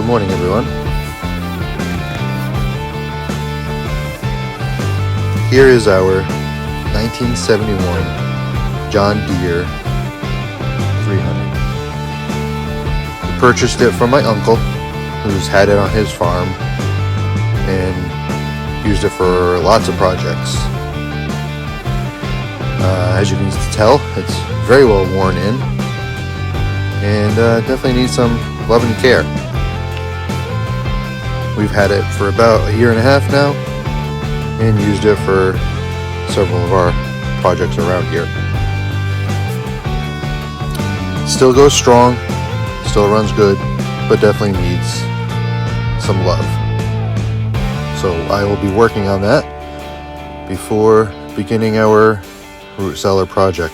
morning, everyone. Here is our 1971 John Deere 300. I purchased it from my uncle, who's had it on his farm and used it for lots of projects. As you can tell, it's very well worn in and definitely needs some love and care. We've had it for about a year and a half now and used it for several of our projects around here. Still goes strong, still runs good, but definitely needs some love. So I will be working on that before beginning our root cellar project.